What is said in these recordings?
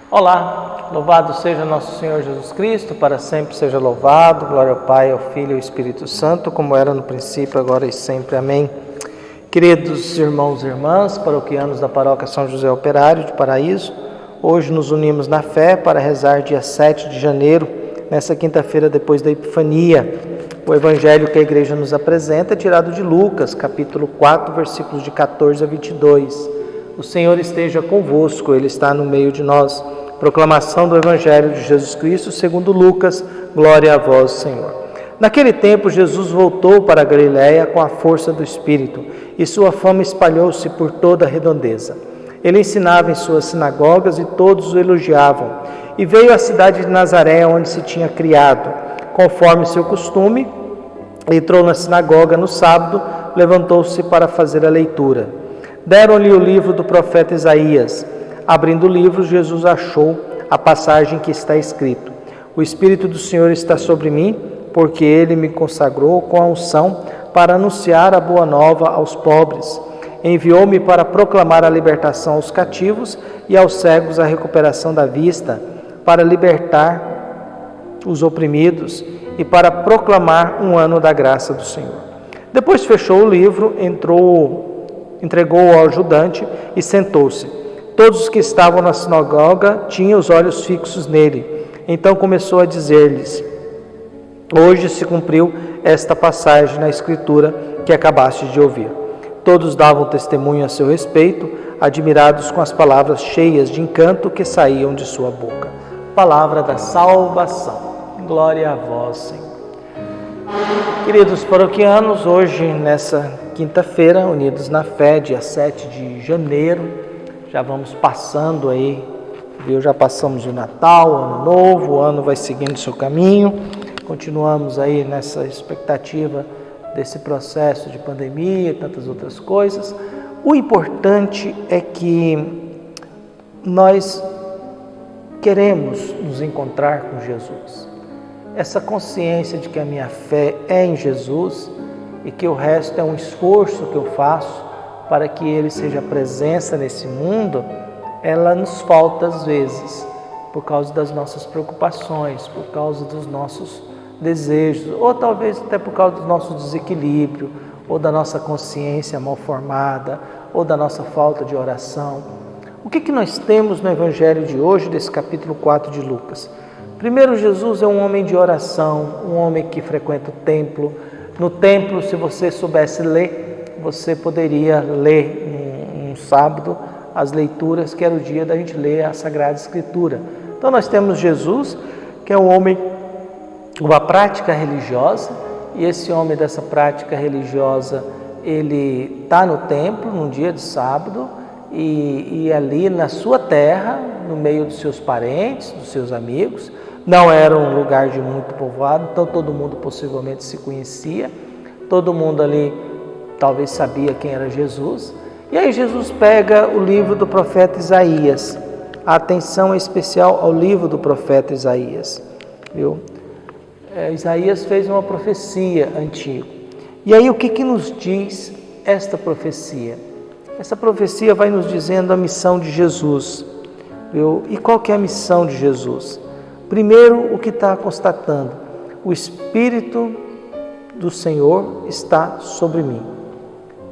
Olá, louvado seja nosso Senhor Jesus Cristo, para sempre seja louvado, glória ao Pai, ao Filho e ao Espírito Santo, como era no princípio, agora e sempre. Amém. Queridos irmãos e irmãs, paroquianos da Paróquia São José Operário de Paraíso, hoje nos unimos na fé para rezar dia 7 de janeiro, nessa quinta-feira depois da Epifania. O Evangelho que a Igreja nos apresenta é tirado de Lucas, capítulo 4, versículos de 14 a 22. O Senhor esteja convosco, Ele está no meio de nós. Proclamação do Evangelho de Jesus Cristo segundo Lucas, glória a vós, Senhor. Naquele tempo, Jesus voltou para a Galiléia com a força do Espírito, e sua fama espalhou-se por toda a redondeza. Ele ensinava em suas sinagogas e todos o elogiavam. E veio à cidade de Nazaré, onde se tinha criado. Conforme seu costume, entrou na sinagoga no sábado, levantou-se para fazer a leitura. Deram-lhe o livro do profeta Isaías. Abrindo o livro, Jesus achou a passagem que está escrito: O Espírito do Senhor está sobre mim, porque Ele me consagrou com a unção para anunciar a boa nova aos pobres. Enviou-me para proclamar a libertação aos cativos e aos cegos a recuperação da vista, para libertar os oprimidos e para proclamar um ano da graça do Senhor. Depois fechou o livro, entregou-o ao ajudante e sentou-se. Todos os que estavam na sinagoga tinham os olhos fixos nele. Então começou a dizer-lhes: Hoje se cumpriu esta passagem na Escritura que acabaste de ouvir. Todos davam testemunho a seu respeito, admirados com as palavras cheias de encanto que saíam de sua boca. Palavra da salvação. Glória a vós, Senhor. Queridos paroquianos, hoje, nessa quinta-feira, unidos na fé, dia 7 de janeiro, já vamos passando aí, viu? Já passamos o Natal, o Ano Novo, o ano vai seguindo seu caminho, continuamos aí nessa expectativa desse processo de pandemia e tantas outras coisas. O importante é que nós queremos nos encontrar com Jesus. Essa consciência de que a minha fé é em Jesus e que o resto é um esforço que eu faço para que Ele seja presença nesse mundo, ela nos falta às vezes, por causa das nossas preocupações, por causa dos nossos desejos, ou talvez até por causa do nosso desequilíbrio, ou da nossa consciência mal formada, ou da nossa falta de oração. O que nós temos no Evangelho de hoje, desse capítulo 4 de Lucas? Primeiro, Jesus é um homem de oração, um homem que frequenta o templo. No templo, se você soubesse ler, você poderia ler um sábado as leituras, que era o dia da gente ler a Sagrada Escritura. Então nós temos Jesus, que é um homem com uma prática religiosa, e esse homem dessa prática religiosa, ele está no templo num dia de sábado, e ali na sua terra, no meio dos seus parentes, dos seus amigos. Não era um lugar de muito povoado, então todo mundo possivelmente se conhecia, todo mundo ali talvez sabia quem era Jesus. E aí Jesus pega o livro do profeta Isaías. A atenção é especial ao livro do profeta Isaías, viu? Isaías fez uma profecia antiga. E aí o que nos diz esta profecia? Essa profecia vai nos dizendo a missão de Jesus, viu? E qual que é a missão de Jesus? Primeiro, o que está constatando: o Espírito do Senhor está sobre mim.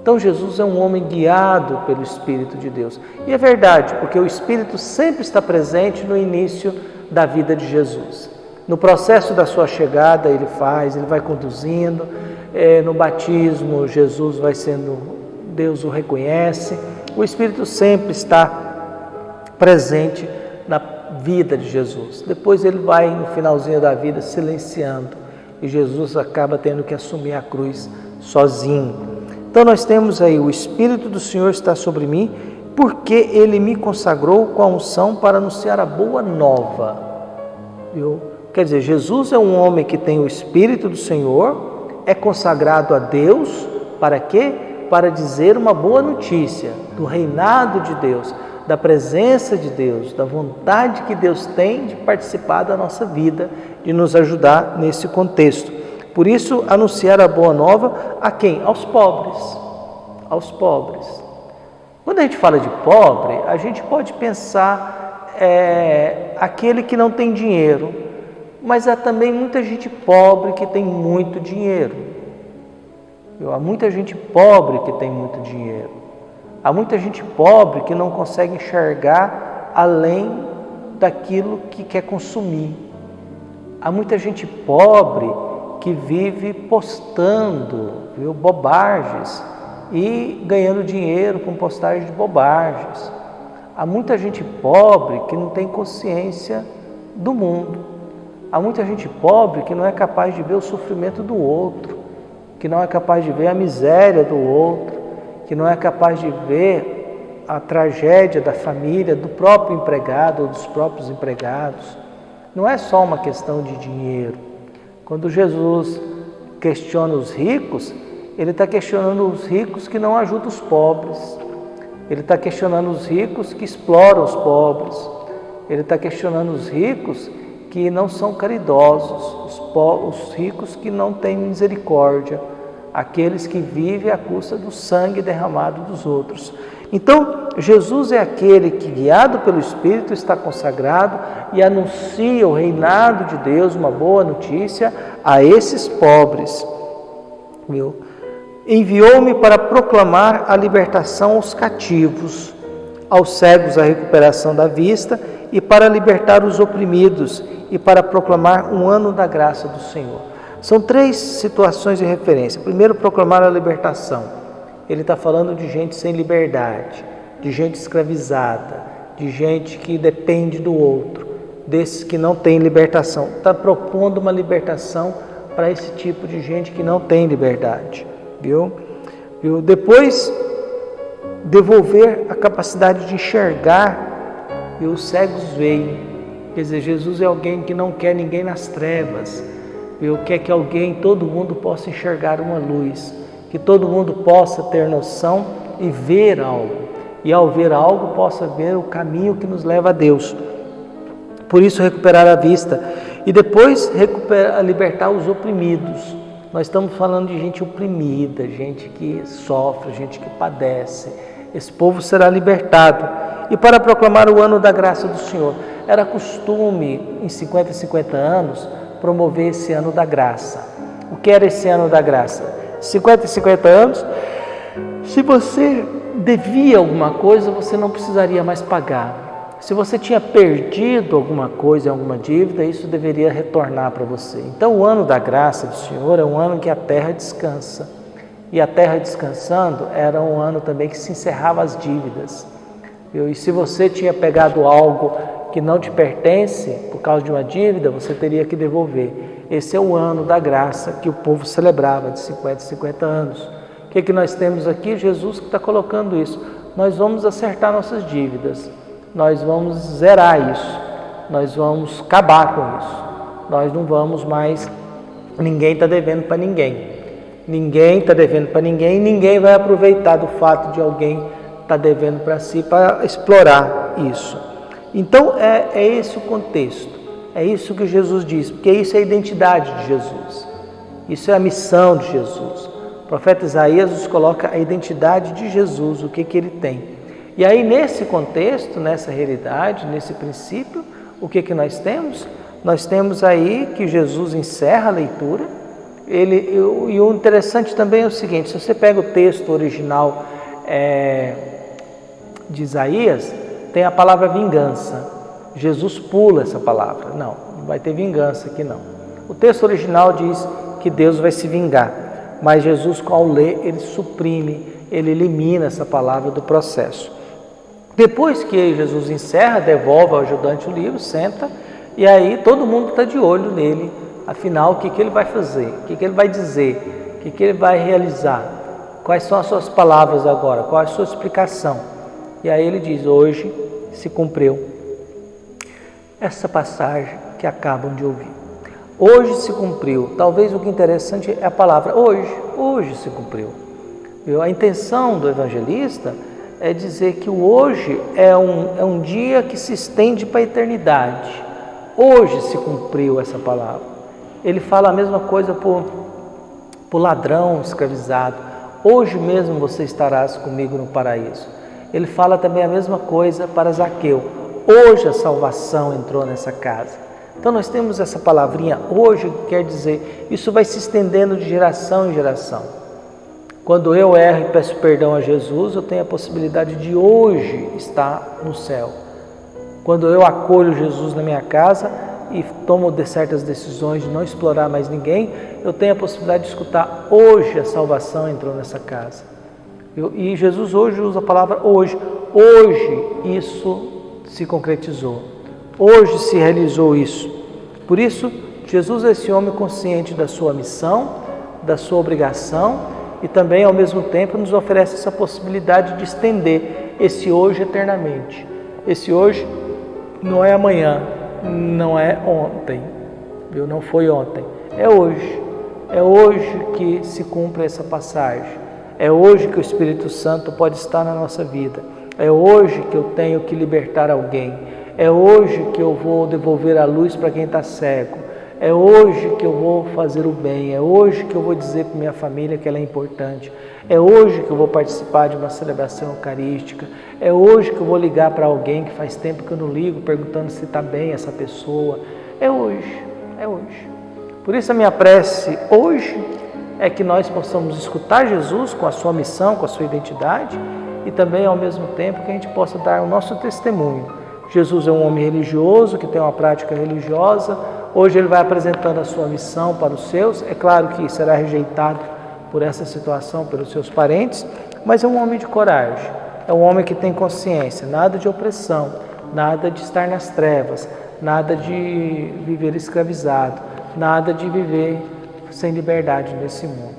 Então Jesus é um homem guiado pelo Espírito de Deus. E é verdade, porque o Espírito sempre está presente no início da vida de Jesus. No processo da sua chegada, ele vai conduzindo. No batismo, Jesus vai sendo, Deus o reconhece. O Espírito sempre está presente na vida de Jesus. Depois ele vai, no finalzinho da vida, silenciando. E Jesus acaba tendo que assumir a cruz sozinho. Então nós temos aí: o Espírito do Senhor está sobre mim, porque Ele me consagrou com a unção para anunciar a boa nova. Viu? Quer dizer, Jesus é um homem que tem o Espírito do Senhor, é consagrado a Deus, para quê? Para dizer uma boa notícia do reinado de Deus, da presença de Deus, da vontade que Deus tem de participar da nossa vida, de nos ajudar nesse contexto. Por isso, anunciar a boa nova a quem? Aos pobres. Aos pobres. Quando a gente fala de pobre, a gente pode pensar aquele que não tem dinheiro, mas há também muita gente pobre que tem muito dinheiro. Há muita gente pobre que tem muito dinheiro. Há muita gente pobre que não consegue enxergar além daquilo que quer consumir. Há muita gente pobre que vive postando, bobagens e ganhando dinheiro com postagens de bobagens. Há muita gente pobre que não tem consciência do mundo. Há muita gente pobre que não é capaz de ver o sofrimento do outro, que não é capaz de ver a miséria do outro, que não é capaz de ver a tragédia da família, do próprio empregado ou dos próprios empregados. Não é só uma questão de dinheiro. Quando Jesus questiona os ricos, ele está questionando os ricos que não ajudam os pobres. Ele está questionando os ricos que exploram os pobres. Ele está questionando os ricos que não são caridosos, os ricos que não têm misericórdia, aqueles que vivem à custa do sangue derramado dos outros. Então, Jesus é aquele que, guiado pelo Espírito, está consagrado e anuncia o reinado de Deus, uma boa notícia, a esses pobres. Enviou-me para proclamar a libertação aos cativos, aos cegos a recuperação da vista e para libertar os oprimidos e para proclamar um ano da graça do Senhor. São 3 situações de referência. Primeiro, proclamar a libertação. Ele está falando de gente sem liberdade, de gente escravizada, de gente que depende do outro, desses que não têm libertação. Está propondo uma libertação para esse tipo de gente que não tem liberdade. Viu? Depois, devolver a capacidade de enxergar, e os cegos veem. Quer dizer, Jesus é alguém que não quer ninguém nas trevas, quer que alguém, todo mundo possa enxergar uma luz, que todo mundo possa ter noção e ver algo, e ao ver algo possa ver o caminho que nos leva a Deus. Por isso, recuperar a vista e depois libertar os oprimidos. Nós estamos falando de gente oprimida, gente que sofre, gente que padece. Esse povo será libertado. E para proclamar o ano da graça do Senhor. Era costume, em 50 anos, promover esse ano da graça. O que era esse ano da graça? 50 anos, se você devia alguma coisa, você não precisaria mais pagar. Se você tinha perdido alguma coisa, alguma dívida, isso deveria retornar para você. Então, o ano da graça do Senhor é um ano que a terra descansa. E a terra descansando era um ano também que se encerrava as dívidas. E se você tinha pegado algo que não te pertence por causa de uma dívida, você teria que devolver. Esse é o ano da graça que o povo celebrava de 50 anos. O que nós temos aqui? Jesus que está colocando isso. Nós vamos acertar nossas dívidas. Nós vamos zerar isso. Nós vamos acabar com isso. Nós não vamos mais... Ninguém está devendo para ninguém. Ninguém está devendo para ninguém. Ninguém vai aproveitar do fato de alguém estar devendo para si para explorar isso. Então, é esse o contexto. É isso que Jesus diz, porque isso é a identidade de Jesus. Isso é a missão de Jesus. O profeta Isaías nos coloca a identidade de Jesus, o que ele tem. E aí, nesse contexto, nessa realidade, nesse princípio, o que nós temos? Nós temos aí que Jesus encerra a leitura. E o interessante também é o seguinte, se você pega o texto original de Isaías, tem a palavra vingança. Jesus pula essa palavra. Não vai ter vingança aqui não. O texto original diz que Deus vai se vingar, mas Jesus, ao ler, ele suprime, ele elimina essa palavra do processo. Depois que Jesus encerra, devolve ao ajudante o livro, senta, e aí todo mundo está de olho nele. Afinal, o que ele vai fazer? O que ele vai dizer? O que ele vai realizar? Quais são as suas palavras agora? Qual é a sua explicação? E aí ele diz, hoje se cumpriu essa passagem que acabam de ouvir. Hoje se cumpriu. Talvez o que é interessante é a palavra hoje se cumpriu. A intenção do evangelista é dizer que o hoje é um dia que se estende para a eternidade. Hoje se cumpriu essa palavra. Ele fala a mesma coisa para o ladrão escravizado. Hoje mesmo você estarás comigo no paraíso. Ele fala também a mesma coisa para Zaqueu. hoje a salvação entrou nessa casa. Então nós temos essa palavrinha hoje, que quer dizer, isso vai se estendendo de geração em geração. Quando eu erro e peço perdão a Jesus, eu tenho a possibilidade de hoje estar no céu. Quando eu acolho Jesus na minha casa e tomo certas decisões de não explorar mais ninguém, eu tenho a possibilidade de escutar hoje a salvação entrou nessa casa. E Jesus hoje usa a palavra hoje. Hoje isso se concretizou. Hoje se realizou isso. Por isso, Jesus é esse homem consciente da sua missão, da sua obrigação e também, ao mesmo tempo, nos oferece essa possibilidade de estender esse hoje eternamente. Esse hoje não é amanhã, não é ontem, viu? Não foi ontem, é hoje. É hoje que se cumpre essa passagem. É hoje que o Espírito Santo pode estar na nossa vida. É hoje que eu tenho que libertar alguém. É hoje que eu vou devolver a luz para quem está cego. É hoje que eu vou fazer o bem. É hoje que eu vou dizer para minha família que ela é importante. É hoje que eu vou participar de uma celebração eucarística. É hoje que eu vou ligar para alguém que faz tempo que eu não ligo, perguntando se está bem essa pessoa. É hoje, é hoje. Por isso a minha prece hoje é que nós possamos escutar Jesus com a sua missão, com a sua identidade e também ao mesmo tempo que a gente possa dar o nosso testemunho. Jesus é um homem religioso, que tem uma prática religiosa. Hoje ele vai apresentando a sua missão para os seus. É claro que será rejeitado por essa situação, pelos seus parentes, mas é um homem de coragem. É um homem que tem consciência, nada de opressão, nada de estar nas trevas, nada de viver escravizado, nada de viver sem liberdade nesse mundo.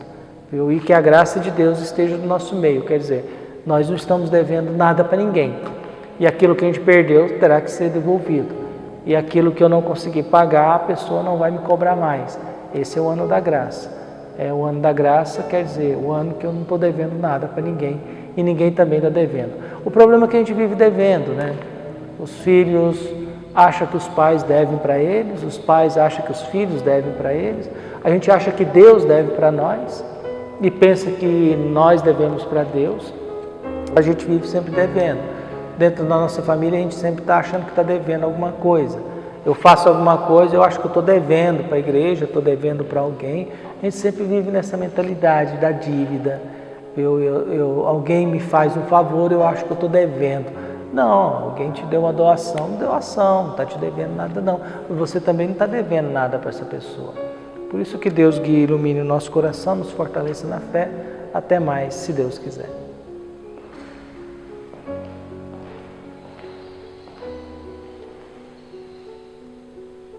Viu? E que a graça de Deus esteja no nosso meio, quer dizer, nós não estamos devendo nada para ninguém. E aquilo que a gente perdeu terá que ser devolvido. E aquilo que eu não consegui pagar, a pessoa não vai me cobrar mais. Esse é o ano da graça. O ano da graça quer dizer o ano que eu não estou devendo nada para ninguém e ninguém também está devendo. O problema é que a gente vive devendo, né? Os filhos acham que os pais devem para eles, os pais acham que os filhos devem para eles, a gente acha que Deus deve para nós e pensa que nós devemos para Deus. A gente vive sempre devendo. Dentro da nossa família a gente sempre está achando que está devendo alguma coisa. Eu faço alguma coisa, eu acho que eu estou devendo para a igreja, estou devendo para alguém. A gente sempre vive nessa mentalidade da dívida. Alguém me faz um favor, eu acho que eu estou devendo. Não, alguém te deu uma doação, não está te devendo nada não. Você também não está devendo nada para essa pessoa. Por isso que Deus guie e ilumine o nosso coração, nos fortaleça na fé. Até mais, se Deus quiser.